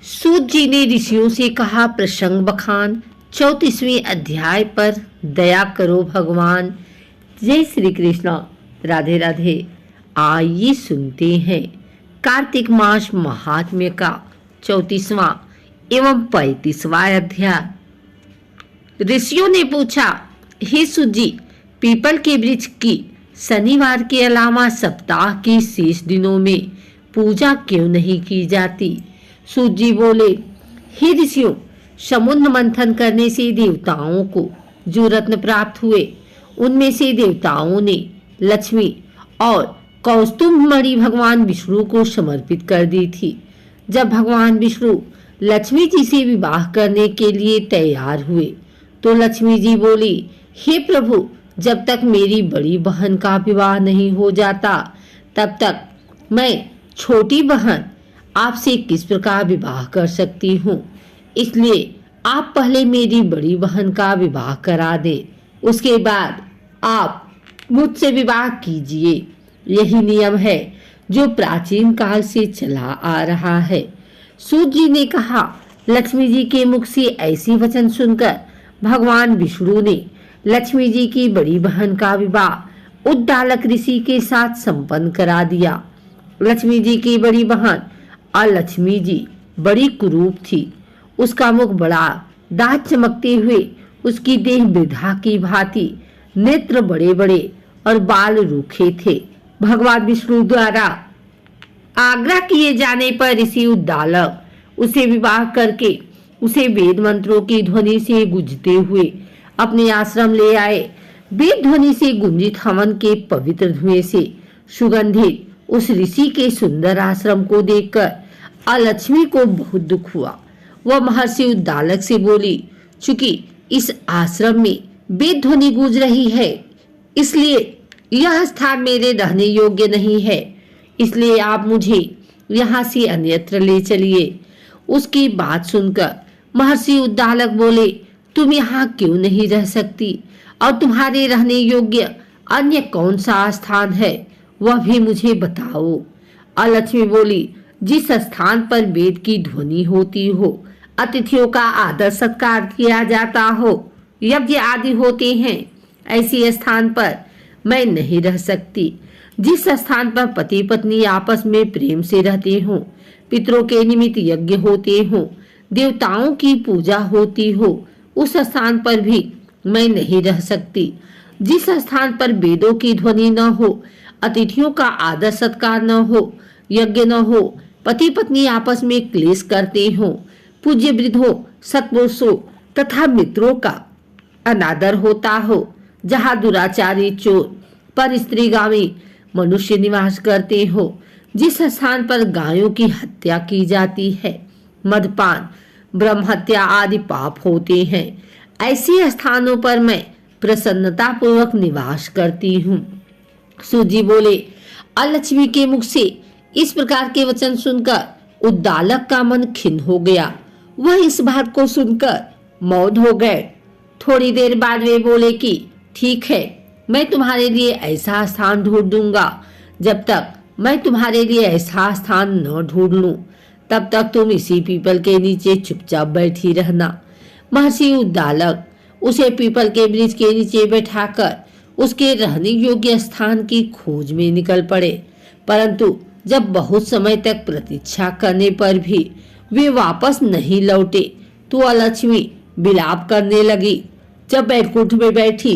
सूत जी ने ऋषियों से कहा, प्रसंग बखान 34वें अध्याय पर दया करो भगवान। जय श्री कृष्ण। राधे राधे। आइए सुनते हैं कार्तिक मास महात्म्य का 34वां एवं 35वां अध्याय। ऋषियों ने पूछा, हे सूत जी, पीपल के वृक्ष की शनिवार के अलावा सप्ताह के शेष दिनों में पूजा क्यों नहीं की जाती? सूत जी बोले, हे ऋषियों, समुद्र मंथन करने से देवताओं को जो रत्न प्राप्त हुए उनमें से देवताओं ने लक्ष्मी और कौस्तुभ मणि भगवान विष्णु को समर्पित कर दी थी। जब भगवान विष्णु लक्ष्मी जी से विवाह करने के लिए तैयार हुए तो लक्ष्मी जी बोली, हे प्रभु, जब तक मेरी बड़ी बहन का विवाह नहीं हो जाता तब तक मैं छोटी बहन आपसे किस प्रकार विवाह कर सकती हूँ। इसलिए आप पहले मेरी बड़ी बहन का विवाह करा दे, उसके बाद आप मुझसे विवाह कीजिए। यही नियम है जो प्राचीन काल से चला आ रहा है। सूत जी ने कहा, लक्ष्मी जी के मुख से ऐसी वचन सुनकर भगवान विष्णु ने लक्ष्मी जी की बड़ी बहन का विवाह उद्दालक ऋषि के साथ संपन्न करा दिया। लक्ष्मी जी की बड़ी बहन और लक्ष्मी जी बड़ी कुरूप थी। उसका मुख बड़ा, दांत चमकते हुए, उसकी देह वृद्धा की भांति, नेत्र बड़े बड़े और बाल रूखे थे। भगवान विष्णु द्वारा आज्ञा किए जाने पर ऋषि उद्दालक उसे विवाह करके उसे वेद मंत्रों की ध्वनि से गूंजते हुए अपने आश्रम ले आए। वेद ध्वनि से गुंजित हवन के पवित्र धुएं से सुगंधित उस ऋषि के सुंदर आश्रम को देखकर अलक्ष्मी को बहुत दुख हुआ। वह महर्षि उद्दालक से बोली, चूंकि इस आश्रम में वेद ध्वनि गूंज रही है, इसलिए यह स्थान मेरे रहने योग्य नहीं है, इसलिए आप मुझे यहाँ से अन्यत्र ले चलिए। उसकी बात सुनकर महर्षि उद्दालक बोले, तुम यहाँ क्यों नहीं रह सकती और तुम्हारे रहने योग्य अन्य कौन सा स्थान है, वह भी मुझे बताओ। अलक्ष्मी बोली, जिस स्थान पर वेद की ध्वनि होती हो, अतिथियों का आदर सत्कार किया जाता हो, यज्ञ आदि होते हैं, ऐसी स्थान पर मैं नहीं रह सकती। जिस स्थान पर पति पत्नी आपस में प्रेम से रहते हो, पितरों के निमित्त यज्ञ होते हो, देवताओं की पूजा होती हो, उस स्थान पर भी मैं नहीं रह सकती। जिस स्थान पर वेदों की ध्वनि न हो, अतिथियों का आदर सत्कार न हो, यज्ञ न हो, पति पत्नी आपस में क्लेश करते हो, पूज्य वृद्धों, सत्पुरुषों तथा मित्रों का अनादर होता हो, जहाँ दुराचारी, चोर, पर स्त्रीगामी मनुष्य निवास करते हो, जिस स्थान पर गायों की हत्या की जाती है, मदपान, ब्रह्म हत्या आदि पाप होते हैं, ऐसे स्थानों पर मैं प्रसन्नता पूर्वक निवास करती हूँ। सूत जी बोले, अलक्ष्मी के मुख से इस प्रकार के वचन सुनकर उद्दालक का मन खिन्न हो गया। वह इस बात को सुनकर मौन हो गए। थोड़ी देर बाद वे बोले कि ठीक है, मैं तुम्हारे लिए ऐसा स्थान ढूंढ दूंगा। जब तक मैं तुम्हारे लिए ऐसा स्थान न ढूंढ लूं, तब तक तुम इसी पीपल के नीचे चुपचाप बैठी रहना। महर्षि उद्दालक उसे पीपल के वृक्ष के नीचे बैठाकर उसके रहने योग्य स्थान की खोज में निकल पड़े। परंतु जब बहुत समय तक प्रतीक्षा करने पर भी वे वापस नहीं लौटे तो अलक्ष्मी विलाप करने लगी। जब बैकुंठ में बैठी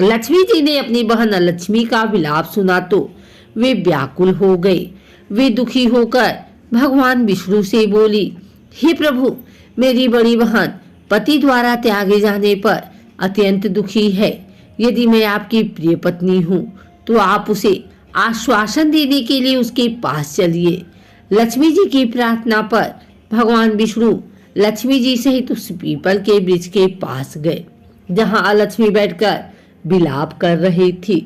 लक्ष्मी जी ने अपनी बहन अलक्ष्मी का विलाप सुना तो वे व्याकुल हो गए। वे दुखी होकर भगवान विष्णु से बोली, हे प्रभु, मेरी बड़ी बहन पति द्वारा त्यागे जाने पर अत्यंत दुखी है। यदि मैं आपकी प्रिय पत्नी हूँ तो आप उसे आश्वासन देने के लिए उसके पास चलिए। लक्ष्मी जी की प्रार्थना पर भगवान विष्णु लक्ष्मी जी सहित उस पीपल के वृक्ष के पास गए जहाँ अलक्ष्मी बैठकर विलाप कर रही थी।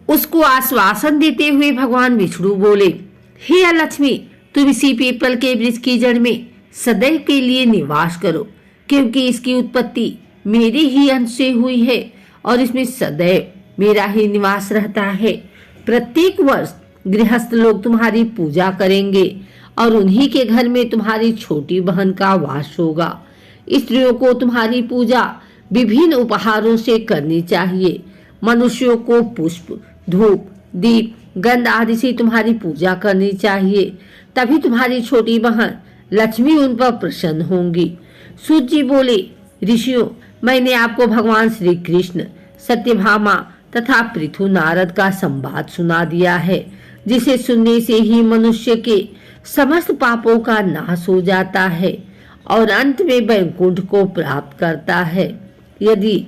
उसको आश्वासन देते हुए भगवान विष्णु बोले, हे अलक्ष्मी, तुम इसी पीपल के वृक्ष की जड़ में सदैव के लिए निवास करो, क्योंकि इसकी उत्पत्ति मेरे ही अंश से हुई है और इसमें सदैव मेरा ही निवास रहता है। प्रत्येक वर्ष गृहस्थ लोग तुम्हारी पूजा करेंगे और उन्हीं के घर में तुम्हारी छोटी बहन का वास होगा। स्त्रियों को तुम्हारी पूजा विभिन्न उपहारों से करनी चाहिए। मनुष्यों को पुष्प, धूप, दीप, गंध आदि से तुम्हारी पूजा करनी चाहिए, तभी तुम्हारी छोटी बहन लक्ष्मी उन पर प्रसन्न होंगी। सूत जी बोले, ऋषियों, मैंने आपको भगवान श्री कृष्ण, सत्यभामा तथा पृथु नारद का संवाद सुना दिया है, जिसे सुनने से ही मनुष्य के समस्त पापों का नाश हो जाता है और अंत में वैकुंठ को प्राप्त करता है। यदि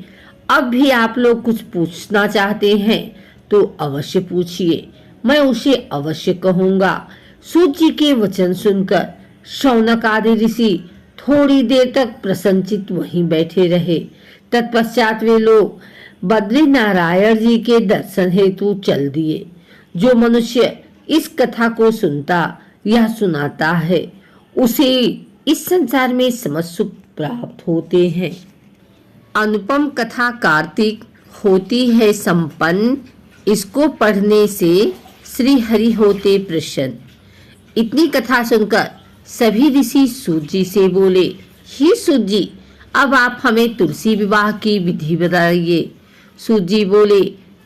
अब भी आप लोग कुछ पूछना चाहते हैं तो अवश्य पूछिए, मैं उसे अवश्य कहूंगा। सूत जी के वचन सुनकर शौनक आदि ऋषि थोड़ी देर तक प्रसन्नचित्त वहीं बैठे रहे। तत्पश्चात वे लोग बद्री नारायण जी के दर्शन हेतु चल दिए। जो मनुष्य इस कथा को सुनता या सुनाता है, उसे इस संसार में समस्त सुख प्राप्त होते हैं। अनुपम कथा कार्तिक होती है संपन्न, इसको पढ़ने से श्री हरि होते प्रसन्न। इतनी कथा सुनकर सभी ऋषि सूत जी से बोले, हे सूत जी, अब आप हमें तुलसी विवाह की विधि बताइए। सूत जी बोले,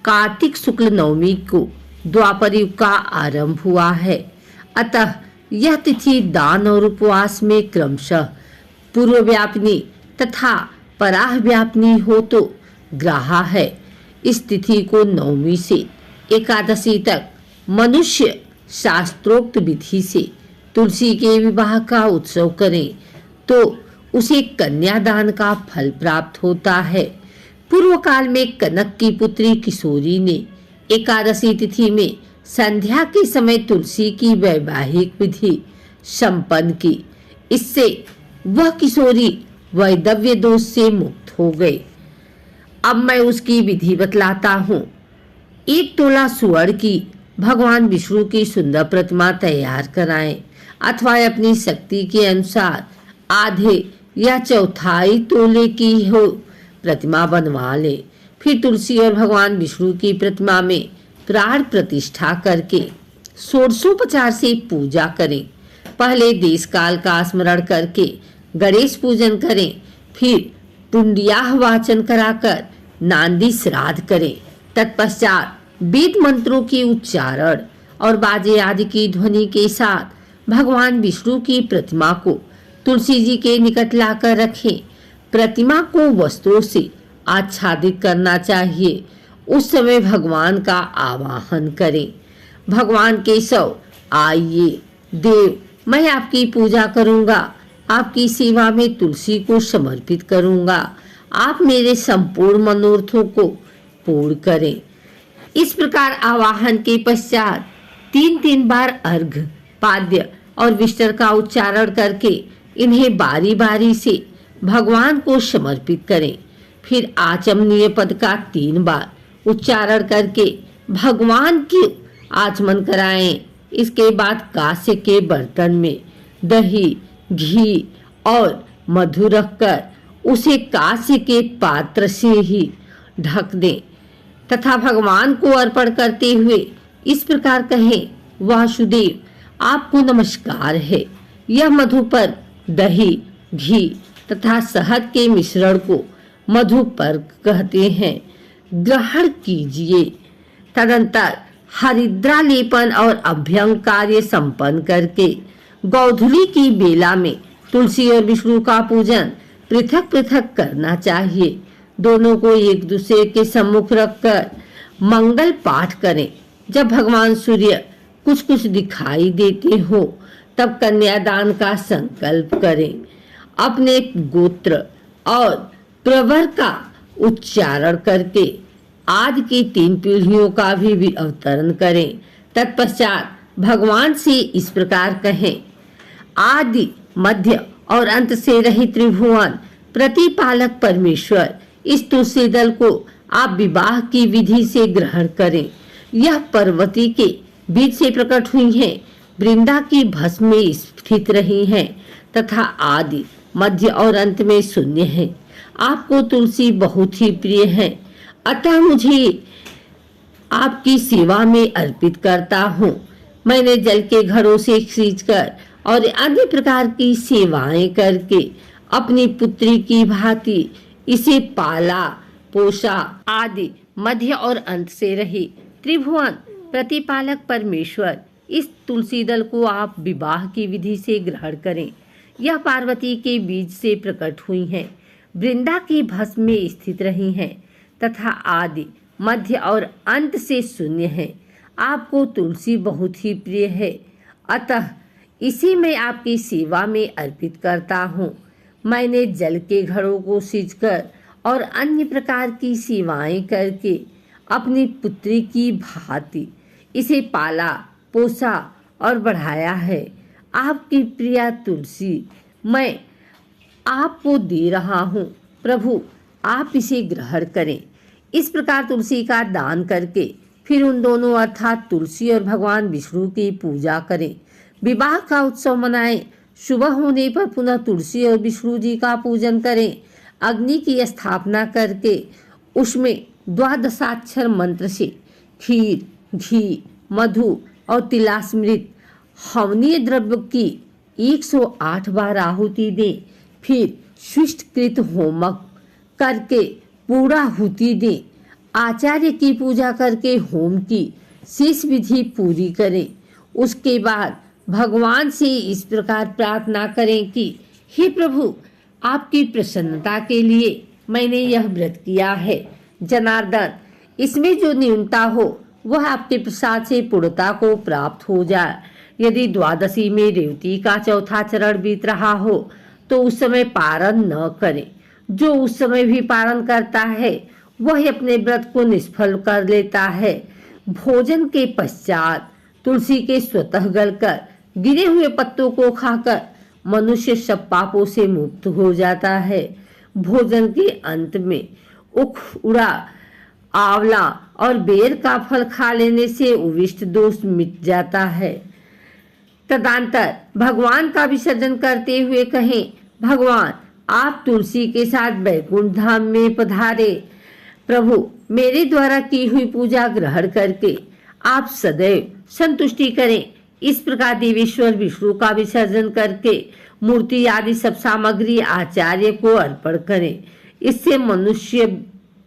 कार्तिक शुक्ल नवमी को द्वापर युग का आरंभ हुआ है, अतः यह तिथि दान और उपवास में क्रमशः पूर्व व्यापिनी तथा पराह व्यापिनी हो तो ग्राहा है। इस तिथि को नवमी से एकादशी तक मनुष्य शास्त्रोक्त विधि से तुलसी के विवाह का उत्सव करें तो उसे कन्यादान का फल प्राप्त होता है। पूर्व काल में कनक की पुत्री किशोरी ने एकादशी तिथि में संध्या के समय तुलसी की वैवाहिक विधि संपन्न की। इससे वह किशोरी वैधव्य दोष से मुक्त हो गई। अब मैं उसकी विधि बतलाता हूँ। 1 तोला स्वर्ण की भगवान विष्णु की सुंदर प्रतिमा तैयार कराएं, अथवा अपनी शक्ति के अनुसार आधे या चौथाई तोले की हो प्रतिमा बनवा ले। फिर तुलसी और भगवान विष्णु की प्रतिमा में प्राण प्रतिष्ठा करके षोडशोपचार से पूजा करें। पहले देश काल का स्मरण करके गणेश पूजन करें, फिर पुंडियाह वाचन कराकर नांदी श्राद्ध करें। तत्पश्चात वेद मंत्रों की उच्चारण और बाजे आदि की ध्वनि के साथ भगवान विष्णु की प्रतिमा को तुलसी जी के निकट लाकर रखें। प्रतिमा को वस्त्रों से आच्छादित करना चाहिए। उस समय भगवान का आवाहन करें, भगवान केशव आइए देव, मैं आपकी पूजा करूंगा, आपकी सेवा में तुलसी को समर्पित करूंगा, आप मेरे संपूर्ण मनोरथों को पूर्ण करें। इस प्रकार आवाहन के पश्चात 3 बार अर्घ, पाद्य और विष्टर का उच्चारण करके इन्हें बारी बारी से भगवान को समर्पित करें। फिर आचमनीय पद का 3 बार उच्चारण करके भगवान की आचमन कराएं। इसके बाद कांस्य के बर्तन में दही, घी और मधु रखकर उसे कांस्य के पात्र से ही ढक दें तथा भगवान को अर्पण करते हुए इस प्रकार कहें, वासुदेव, आपको नमस्कार है। यह मधु पर दही, घी तथा शहद के मिश्रण को मधु पर कहते हैं, ग्रहण कीजिए। तदंतर हरिद्रा लेपन और अभ्यंग कार्य संपन्न करके गोधूली की बेला में तुलसी और विष्णु का पूजन पृथक पृथक करना चाहिए। दोनों को एक दूसरे के सम्मुख रखकर मंगल पाठ करें। जब भगवान सूर्य कुछ कुछ दिखाई देते हो तब कन्यादान का संकल्प करें। अपने गोत्र और प्रवर का उच्चारण करके आज की 3 पीढ़ियों का भी अवतरण करें। तत्पश्चात भगवान से इस प्रकार कहें, आदि, मध्य और अंत से रहित त्रिभुवन प्रतिपालक परमेश्वर, इस तुलसी दल को आप विवाह की विधि से ग्रहण करें। यह पार्वती के बीच से प्रकट हुई हैं, वृंदा की भस्म में स्थित रही हैं तथा आदि, मध्य और अंत में शून्य है। आपको तुलसी बहुत ही प्रिय है, अतः मुझे आपकी सेवा में अर्पित करता हूँ। मैंने जल के घड़ों से खींचकर और अन्य प्रकार की सेवाएं करके अपनी पुत्री की भांति इसे पाला पोषा आदि मध्य और अंत से रहे त्रिभुवन प्रतिपालक परमेश्वर, इस तुलसी दल को आप विवाह की विधि से ग्रहण करें। यह पार्वती के बीज से प्रकट हुई हैं, वृंदा के भस्म में स्थित रही हैं तथा आदि मध्य और अंत से शून्य है। आपको तुलसी बहुत ही प्रिय है, अतः इसे मैं आपकी सेवा में अर्पित करता हूँ। मैंने जल के घड़ों को सींचकर और अन्य प्रकार की सेवाएं करके अपनी पुत्री की भांति इसे पाला पोसा और बढ़ाया है। आपकी प्रिया तुलसी मैं आपको दे रहा हूँ, प्रभु आप इसे ग्रहण करें। इस प्रकार तुलसी का दान करके फिर उन दोनों अर्थात तुलसी और भगवान विष्णु की पूजा करें। विवाह का उत्सव मनाएं। सुबह होने पर पुनः तुलसी और विष्णु जी का पूजन करें। अग्नि की स्थापना करके उसमें द्वादशाक्षर मंत्र से खीर घी मधु और तिलास्मृत हवनीय द्रव्य की 108 बार आहुति दें। फिर स्विष्टकृत होमक करके पूर्णाहुति दें। आचार्य की पूजा करके होम की शेष विधि पूरी करें। उसके बाद भगवान से इस प्रकार प्रार्थना करें कि हे प्रभु, आपकी प्रसन्नता के लिए मैंने यह व्रत किया है। जनार्दन, इसमें जो न्यूनता हो वह आपके प्रसाद से पूर्णता को प्राप्त हो जाए। यदि द्वादशी में रेवती का चौथा चरण बीत रहा हो तो उस समय पारण न करें। जो उस समय भी पारण करता है वह अपने व्रत को निष्फल कर लेता है। भोजन के पश्चात तुलसी के स्वतः गलकर गिरे हुए पत्तों को खाकर मनुष्य सब पापों से मुक्त हो जाता है। भोजन के अंत में उड़ा आंवला और बेर का फल खा लेने से उविष्ट दोष मिट जाता है। तदंतर भगवान का विसर्जन करते हुए कहें, भगवान आप तुलसी के साथ वैकुंठ धाम में पधारे। प्रभु, मेरे द्वारा की हुई पूजा ग्रहण करके आप सदैव संतुष्टि करें। इस प्रकार देवेश्वर विष्णु का विसर्जन करके मूर्ति आदि सब सामग्री आचार्य को अर्पण करें। इससे मनुष्य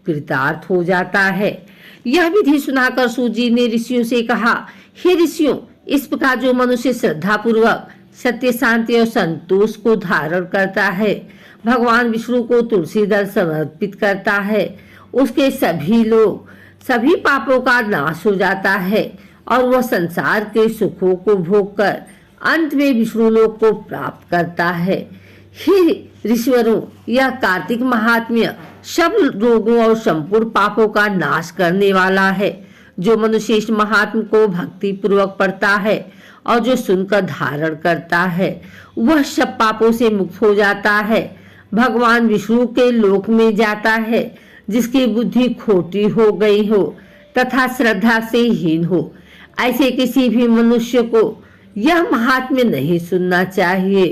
कृतार्थ हो जाता है। यह विधि सुनाकर सूत जी ने ऋषियों से कहा, हे ऋषियों, इस प्रकार जो मनुष्य श्रद्धा पूर्वक सत्य शांति और संतोष को धारण करता है, भगवान विष्णु को तुलसी दल समर्पित करता है, उसके सभी पापों का नाश हो जाता है और वह संसार के सुखों को भोग कर अंत में विष्णु लोक को प्राप्त करता है। हे ऋषिवरों, यह कार्तिक महात्म्य सब रोगों और संपूर्ण पापों का नाश करने वाला है। जो मनुष्य इस महात्म को भक्ति पूर्वक पढ़ता है और जो सुनकर धारण करता है वह सब पापों से मुक्त हो जाता है, भगवान विष्णु के लोक में जाता है। जिसकी बुद्धि खोटी हो गई हो तथा श्रद्धा से हीन हो, ऐसे किसी भी मनुष्य को यह महात्म्य नहीं सुनना चाहिए।